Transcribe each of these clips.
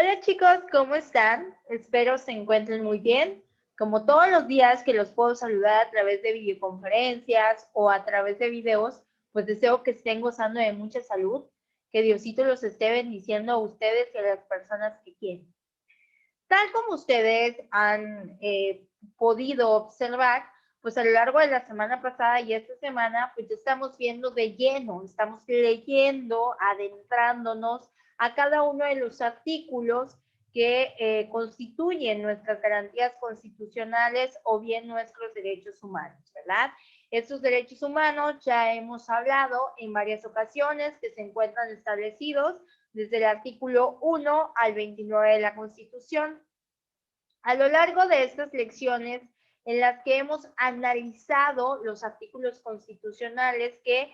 Hola chicos, ¿cómo están? Espero se encuentren muy bien. Como todos los días que los puedo saludar a través de videoconferencias o a través de videos, pues deseo que estén gozando de mucha salud, que Diosito los esté bendiciendo a ustedes y a las personas que quieren. Tal como ustedes han podido observar, pues a lo largo de la semana pasada y esta semana, pues estamos viendo de lleno, estamos leyendo, adentrándonos a cada uno de los artículos que constituyen nuestras garantías constitucionales o bien nuestros derechos humanos, ¿verdad? Estos derechos humanos ya hemos hablado en varias ocasiones que se encuentran establecidos desde el artículo 1 al 29 de la Constitución. A lo largo de estas lecciones en las que hemos analizado los artículos constitucionales que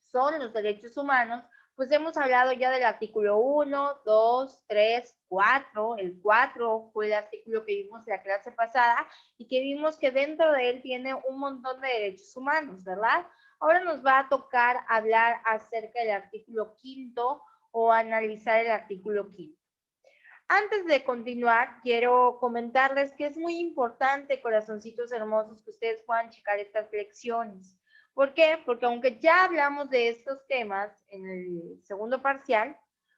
son los derechos humanos, pues hemos hablado ya del artículo 1, 2, 3, 4. El 4 fue el artículo que vimos en la clase pasada y que vimos que dentro de él tiene un montón de derechos humanos, ¿verdad? Ahora nos va a tocar hablar acerca del artículo 5 o analizar el artículo 5. Antes de continuar, quiero comentarles que es muy importante, corazoncitos hermosos, que ustedes puedan checar estas lecciones. ¿Por qué? Porque aunque ya hablamos de estos temas en el segundo parcial,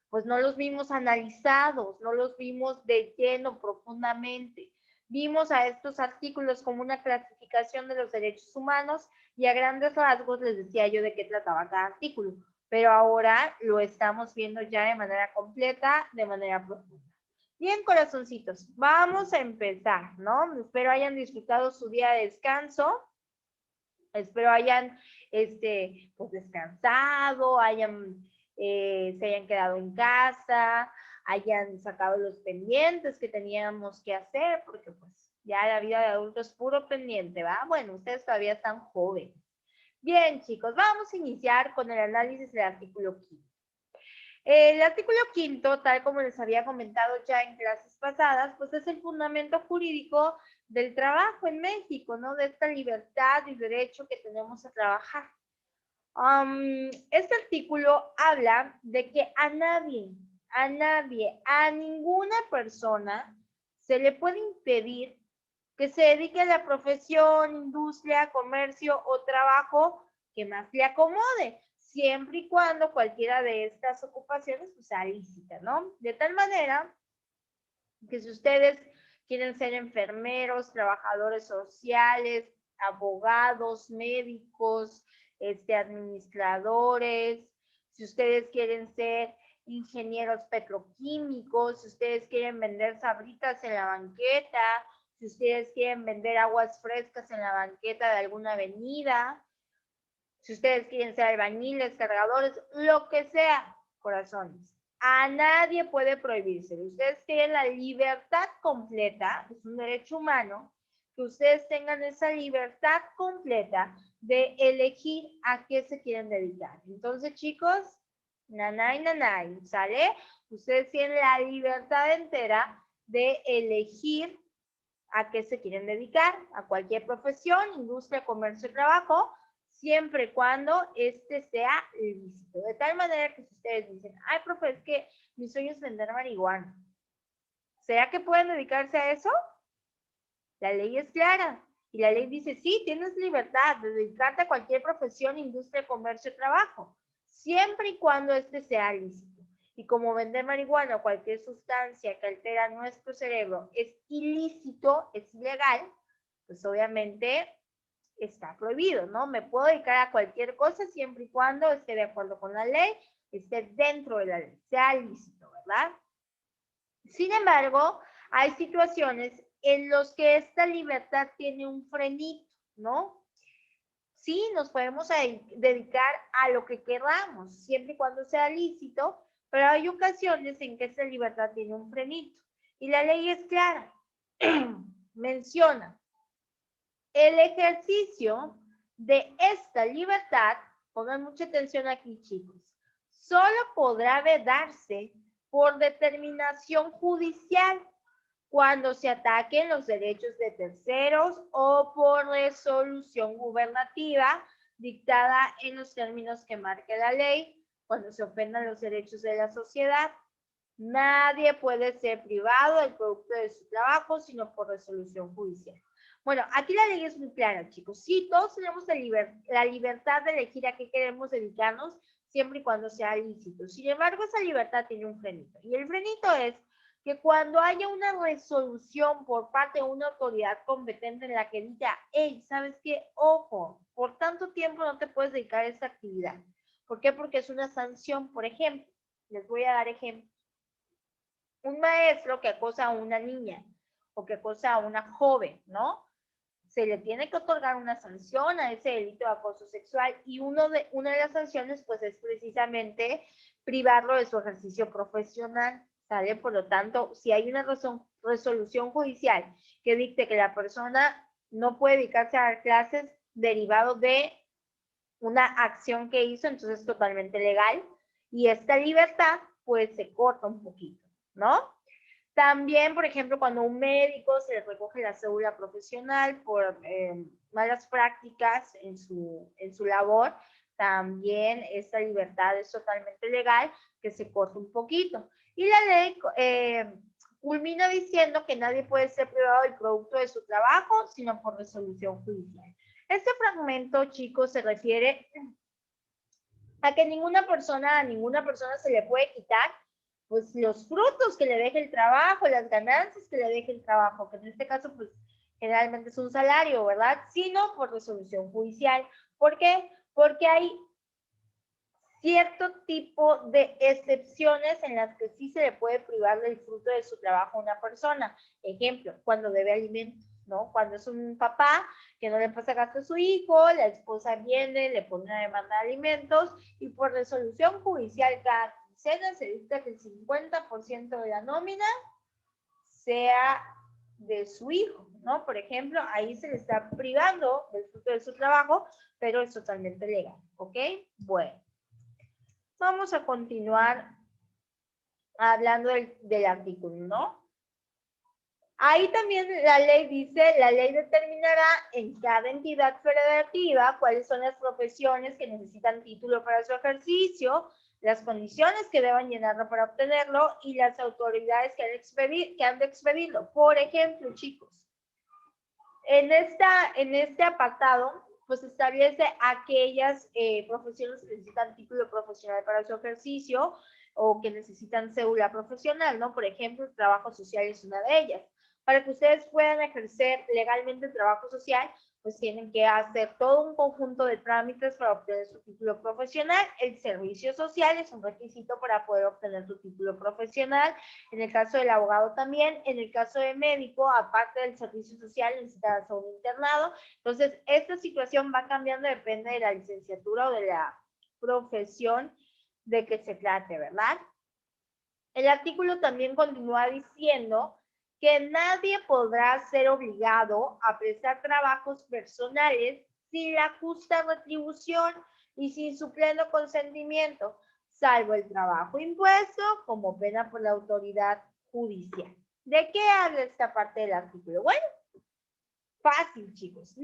pues no los vimos analizados, no los vimos de lleno profundamente. Vimos a estos artículos como una clasificación de los derechos humanos y a grandes rasgos les decía yo de qué trataba cada artículo, pero ahora lo estamos viendo ya de manera completa, de manera profunda. Bien, corazoncitos, vamos a empezar, ¿no? Espero hayan disfrutado su día de descanso, espero hayan, pues descansado, se hayan quedado en casa, hayan sacado los pendientes que teníamos que hacer, porque pues ya la vida de adulto es puro pendiente, ¿va? Bueno, ustedes todavía están jóvenes. Bien, chicos, vamos a iniciar con el análisis del artículo 15. El artículo 5, tal como les había comentado ya en clases pasadas, pues es el fundamento jurídico del trabajo en México, ¿no? De esta libertad y derecho que tenemos a trabajar. Este artículo habla de que a nadie, a ninguna persona se le puede impedir que se dedique a la profesión, industria, comercio o trabajo que más le acomode, siempre y cuando cualquiera de estas ocupaciones pues, sea lícita, ¿no? De tal manera que si ustedes quieren ser enfermeros, trabajadores sociales, abogados, médicos, administradores, si ustedes quieren ser ingenieros petroquímicos, si ustedes quieren vender sabritas en la banqueta, si ustedes quieren vender aguas frescas en la banqueta de alguna avenida, si ustedes quieren ser albañiles, cargadores, lo que sea, corazones. A nadie puede prohibirse. Ustedes tienen la libertad completa, es un derecho humano, que ustedes tengan esa libertad completa de elegir a qué se quieren dedicar. Entonces, chicos, nanay, nanay, ¿sale? Ustedes tienen la libertad entera de elegir a qué se quieren dedicar, a cualquier profesión, industria, comercio, trabajo, siempre y cuando sea lícito. De tal manera que si ustedes dicen, ay, profe, es que mi sueño es vender marihuana, ¿será que pueden dedicarse a eso? La ley es clara y la ley dice, sí, tienes libertad de dedicarte a cualquier profesión, industria, comercio, trabajo, siempre y cuando sea lícito. Y como vender marihuana o cualquier sustancia que altera nuestro cerebro es ilícito, es ilegal, pues obviamente está prohibido, ¿no? Me puedo dedicar a cualquier cosa siempre y cuando esté de acuerdo con la ley, esté dentro de la ley, sea lícito, ¿verdad? Sin embargo, hay situaciones en las que esta libertad tiene un frenito, ¿no? Sí, nos podemos dedicar a lo que queramos, siempre y cuando sea lícito, pero hay ocasiones en que esta libertad tiene un frenito. Y la ley es clara. Menciona el ejercicio de esta libertad, pongan mucha atención aquí, chicos, solo podrá vedarse por determinación judicial cuando se ataquen los derechos de terceros o por resolución gubernativa dictada en los términos que marque la ley, cuando se ofendan los derechos de la sociedad. Nadie puede ser privado del producto de su trabajo, sino por resolución judicial. Bueno, aquí la ley es muy clara, chicos. Sí, todos tenemos la libertad de elegir a qué queremos dedicarnos, siempre y cuando sea lícito. Sin embargo, esa libertad tiene un frenito. Y el frenito es que cuando haya una resolución por parte de una autoridad competente en la que diga, hey, ¿sabes qué? Ojo, por tanto tiempo no te puedes dedicar a esta actividad. ¿Por qué? Porque es una sanción, por ejemplo. Les voy a dar ejemplo. Un maestro que acosa a una niña o que acosa a una joven, ¿no? Se le tiene que otorgar una sanción a ese delito de acoso sexual y una de las sanciones pues es precisamente privarlo de su ejercicio profesional, ¿sale? Por lo tanto, si hay una resolución judicial que dicte que la persona no puede dedicarse a dar clases derivado de una acción que hizo, entonces es totalmente legal y esta libertad pues se corta un poquito, ¿no? También, por ejemplo, cuando a un médico se le recoge la cédula profesional por malas prácticas en su labor, también esta libertad es totalmente legal, que se corta un poquito. Y la ley culmina diciendo que nadie puede ser privado del producto de su trabajo, sino por resolución judicial. Este fragmento, chicos, se refiere a que a ninguna persona se le puede quitar pues los frutos que le deje el trabajo, las ganancias que le deje el trabajo, que en este caso pues generalmente es un salario, ¿verdad? Sino por resolución judicial. ¿Por qué? Porque hay cierto tipo de excepciones en las que sí se le puede privar del fruto de su trabajo a una persona. Ejemplo, cuando debe alimentos, ¿no? Cuando es un papá que no le pasa gasto a su hijo, la esposa viene, le pone una demanda de alimentos y por resolución judicial cada quincena se dicta que el 50% de la nómina sea de su hijo, ¿no? Por ejemplo, ahí se le está privando del fruto de su trabajo, pero es totalmente legal, ¿ok? Bueno. Vamos a continuar hablando del artículo, ¿no? Ahí también la ley dice, la ley determinará en cada entidad federativa cuáles son las profesiones que necesitan título para su ejercicio, las condiciones que deban llenarlo para obtenerlo y las autoridades que han de expedirlo. Por ejemplo, chicos, en este apartado, pues establece aquellas profesiones que necesitan título profesional para su ejercicio o que necesitan cédula profesional, ¿no? Por ejemplo, el trabajo social es una de ellas. Para que ustedes puedan ejercer legalmente el trabajo social, pues tienen que hacer todo un conjunto de trámites para obtener su título profesional. El servicio social es un requisito para poder obtener su título profesional. En el caso del abogado también. En el caso de médico, aparte del servicio social, necesitas hacer un internado. Entonces, esta situación va cambiando, depende de la licenciatura o de la profesión de que se trate, ¿verdad? El artículo también continúa diciendo que nadie podrá ser obligado a prestar trabajos personales sin la justa retribución y sin su pleno consentimiento, salvo el trabajo impuesto como pena por la autoridad judicial. ¿De qué habla esta parte del artículo? Bueno, fácil, chicos.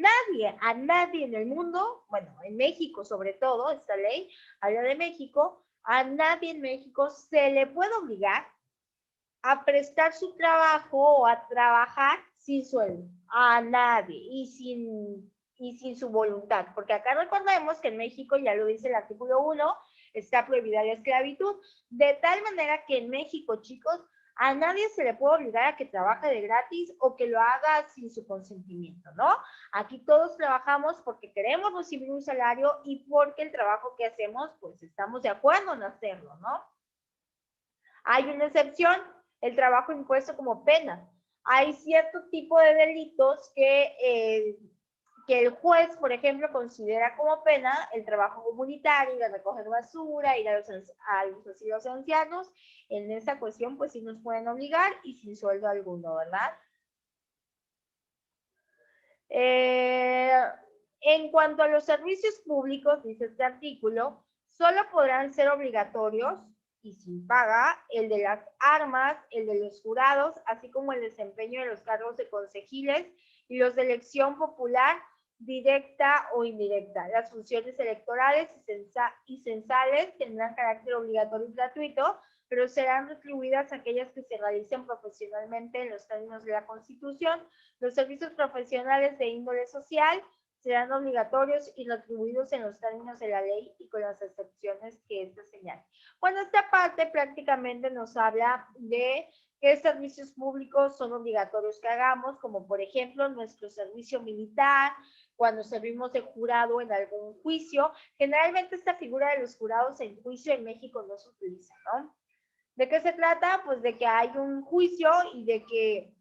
A nadie en el mundo, bueno, en México sobre todo, esta ley habla de México, a nadie en México se le puede obligar a prestar su trabajo o a trabajar sin sueldo, a nadie y sin su voluntad, porque acá recordemos que en México, ya lo dice el artículo 1, está prohibida la esclavitud, de tal manera que en México, chicos, a nadie se le puede obligar a que trabaje de gratis o que lo haga sin su consentimiento, ¿no? Aquí todos trabajamos porque queremos recibir un salario y porque el trabajo que hacemos, pues estamos de acuerdo en hacerlo, ¿no? Hay una excepción, el trabajo impuesto como pena. Hay cierto tipo de delitos que el juez, por ejemplo, considera como pena el trabajo comunitario, ir a recoger basura, ir a los asilos ancianos. En esa cuestión, pues sí nos pueden obligar y sin sueldo alguno, ¿verdad? En cuanto a los servicios públicos, dice este artículo, solo podrán ser obligatorios y sin paga el de las armas, el de los jurados, así como el desempeño de los cargos de consejiles y los de elección popular directa o indirecta. Las funciones electorales y censales tendrán carácter obligatorio y gratuito pero serán retribuidas aquellas que se realicen profesionalmente en los términos de la Constitución. Los servicios profesionales de índole social serán obligatorios y retribuidos en los términos de la ley y con las excepciones que ésta señale. Bueno, esta parte prácticamente nos habla de qué servicios públicos son obligatorios que hagamos, como por ejemplo nuestro servicio militar, cuando servimos de jurado en algún juicio. Generalmente esta figura de los jurados en juicio en México no se utiliza, ¿no? ¿De qué se trata? Pues de que hay un juicio y de que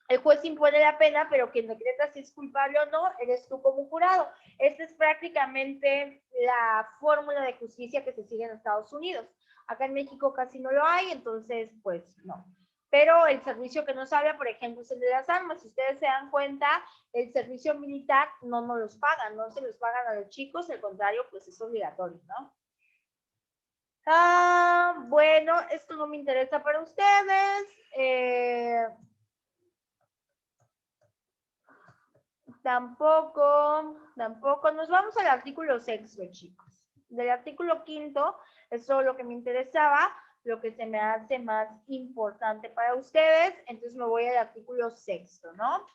el juez impone la pena, pero quien decreta si es culpable o no, eres tú como jurado. Esta es prácticamente la fórmula de justicia que se sigue en Estados Unidos. Acá en México casi no lo hay, entonces, pues no. Pero el servicio que nos habla, por ejemplo, es el de las armas. Si ustedes se dan cuenta, el servicio militar no nos los pagan, no se los pagan a los chicos, al contrario, pues es obligatorio, ¿no? Bueno, esto no me interesa para ustedes. Tampoco. Nos vamos al artículo 6, chicos. Del artículo 5 es todo lo que me interesaba, lo que se me hace más importante para ustedes. Entonces me voy al artículo 6, ¿no?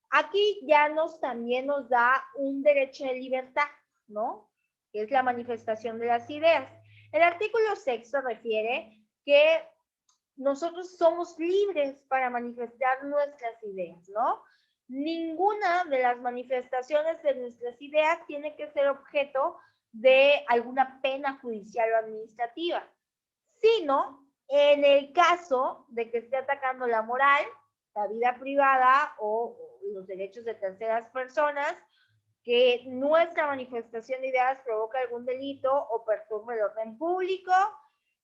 Aquí ya también nos da un derecho de libertad, ¿no? Que es la manifestación de las ideas. El artículo 6 refiere que nosotros somos libres para manifestar nuestras ideas, ¿no? Ninguna de las manifestaciones de nuestras ideas tiene que ser objeto de alguna pena judicial o administrativa, sino en el caso de que esté atacando la moral, la vida privada o los derechos de terceras personas, que nuestra manifestación de ideas provoca algún delito o perturbe el orden público,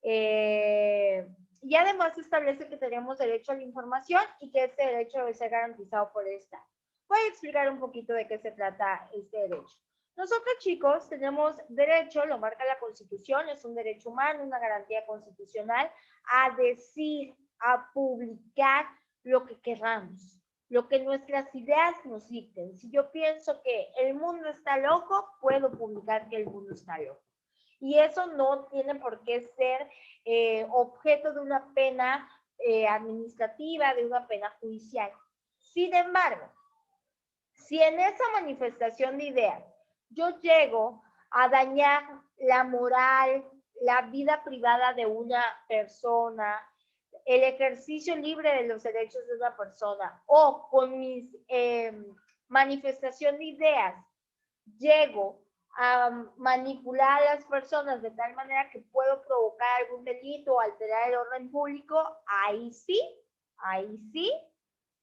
y además establece que tenemos derecho a la información y que este derecho debe ser garantizado por el Estado. Voy a explicar un poquito de qué se trata este derecho. Nosotros, chicos, tenemos derecho, lo marca la Constitución, es un derecho humano, una garantía constitucional, a decir, a publicar lo que queramos, lo que nuestras ideas nos dicten. Si yo pienso que el mundo está loco, puedo publicar que el mundo está loco. Y eso no tiene por qué ser objeto de una pena administrativa, de una pena judicial. Sin embargo, si en esa manifestación de ideas yo llego a dañar la moral, la vida privada de una persona, el ejercicio libre de los derechos de una persona, o con mis manifestación de ideas llego a manipular a las personas de tal manera que puedo provocar algún delito o alterar el orden público, ahí sí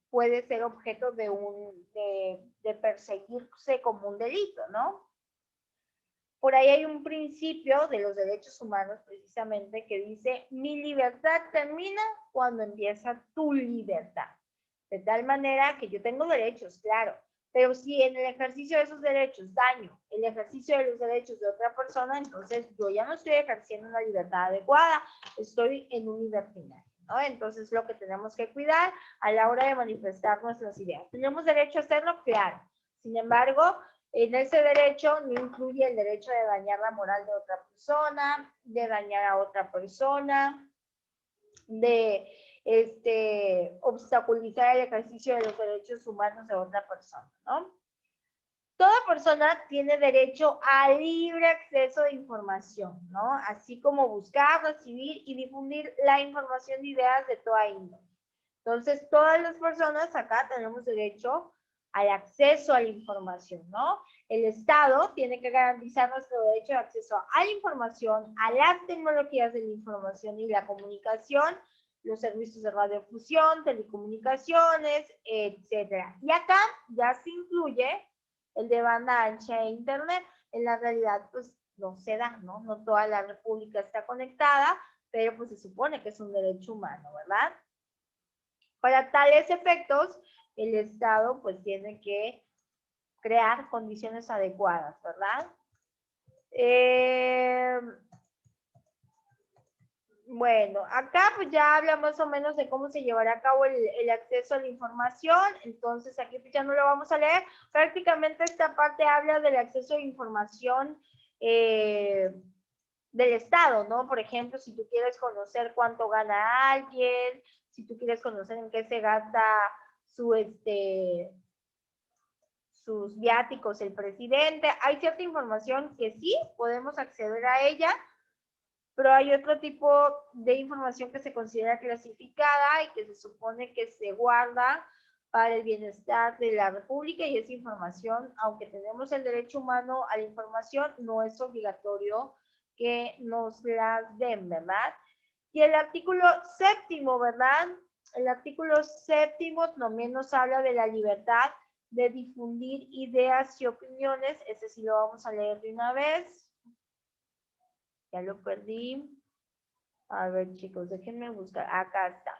puede ser objeto de perseguirse como un delito, ¿no? Por ahí hay un principio de los derechos humanos precisamente que dice, mi libertad termina cuando empieza tu libertad. De tal manera que yo tengo derechos, claro, pero si en el ejercicio de esos derechos daño el ejercicio de los derechos de otra persona, entonces yo ya no estoy ejerciendo una libertad adecuada, estoy en un libertinaje, ¿no? Entonces lo que tenemos que cuidar a la hora de manifestar nuestras ideas. ¿Tenemos derecho a hacerlo? Claro. Sin embargo, en ese derecho no incluye el derecho de dañar la moral de otra persona, de dañar a otra persona, de obstaculizar el ejercicio de los derechos humanos de otra persona, ¿no? Toda persona tiene derecho a libre acceso de información, ¿no? Así como buscar, recibir y difundir la información de ideas de toda índole. Entonces, todas las personas acá tenemos derecho al acceso a la información, ¿no? El Estado tiene que garantizar nuestro derecho de acceso a la información, a las tecnologías de la información y la comunicación, los servicios de radiofusión, telecomunicaciones, etcétera. Y acá ya se incluye el de banda ancha e internet. En la realidad, pues no se da, ¿no? No toda la república está conectada, pero pues se supone que es un derecho humano, ¿verdad? Para tales efectos, el Estado pues tiene que crear condiciones adecuadas, ¿verdad? Bueno, acá pues ya habla más o menos de cómo se llevará a cabo el acceso a la información, entonces aquí pues ya no lo vamos a leer. Prácticamente esta parte habla del acceso a información del Estado, ¿no? Por ejemplo, si tú quieres conocer cuánto gana alguien, si tú quieres conocer en qué se gasta su, sus viáticos el presidente, hay cierta información que sí podemos acceder a ella, pero hay otro tipo de información que se considera clasificada y que se supone que se guarda para el bienestar de la República, y esa información, aunque tenemos el derecho humano a la información, no es obligatorio que nos las den, ¿verdad? Y el artículo séptimo, ¿verdad? El artículo séptimo también nos habla de la libertad de difundir ideas y opiniones. Ese sí lo vamos a leer de una vez. Ya lo perdí. A ver, chicos, déjenme buscar. Acá está.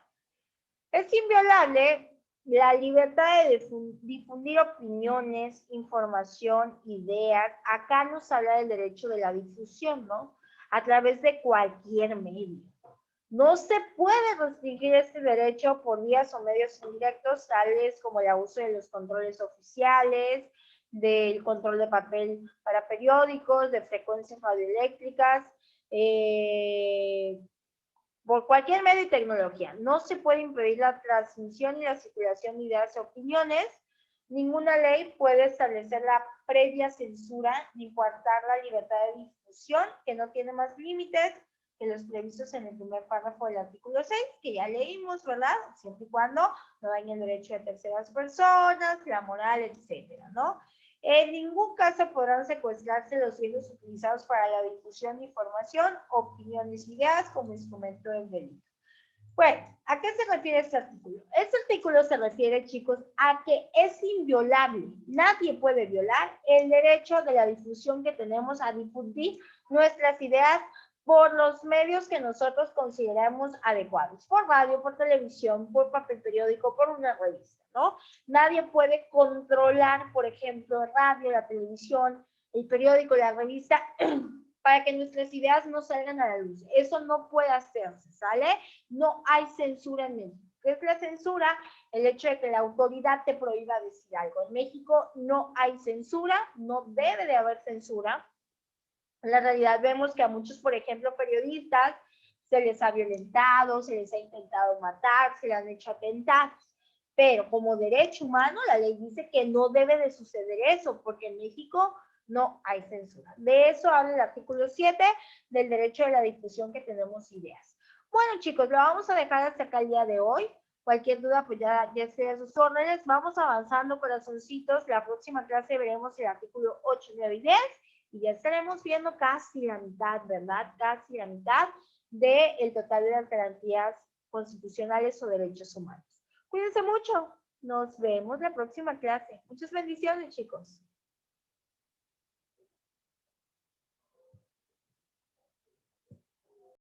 Es inviolable la libertad de difundir opiniones, información, ideas. Acá nos habla del derecho de la difusión, ¿no? A través de cualquier medio. No se puede restringir este derecho por vías o medios indirectos, tales como el abuso de los controles oficiales, del control de papel para periódicos, de frecuencias radioeléctricas, por cualquier medio y tecnología. No se puede impedir la transmisión y la circulación de ideas y opiniones. Ninguna ley puede establecer la previa censura ni coartar la libertad de difusión, que no tiene más límites que los previstos en el primer párrafo del artículo 6, que ya leímos, ¿verdad? Siempre y cuando no dañe el derecho de terceras personas, la moral, etcétera, ¿no? En ningún caso podrán secuestrarse los bienes utilizados para la difusión de información, opiniones y ideas como instrumento del delito. Bueno, ¿a qué se refiere este artículo? Este artículo se refiere, chicos, a que es inviolable. Nadie puede violar el derecho de la difusión que tenemos a difundir nuestras ideas por los medios que nosotros consideramos adecuados, por radio, por televisión, por papel periódico, por una revista, ¿no? Nadie puede controlar, por ejemplo, radio, la televisión, el periódico, la revista, para que nuestras ideas no salgan a la luz. Eso no puede hacerse, ¿sale? No hay censura en México. ¿Qué es la censura? El hecho de que la autoridad te prohíba decir algo. En México no hay censura, no debe de haber censura. En la realidad vemos que a muchos, por ejemplo, periodistas, se les ha violentado, se les ha intentado matar, se les han hecho atentados. Pero como derecho humano, la ley dice que no debe de suceder eso, porque en México no hay censura. De eso habla el artículo 7 del derecho de la difusión, que tenemos ideas. Bueno, chicos, lo vamos a dejar hasta acá el día de hoy. Cualquier duda, pues ya esté a sus órdenes. Vamos avanzando, corazoncitos. La próxima clase veremos el artículo 8, 9 y 10. Y ya estaremos viendo casi la mitad, ¿verdad? Casi la mitad del total de las garantías constitucionales o derechos humanos. Cuídense mucho. Nos vemos la próxima clase. Muchas bendiciones, chicos.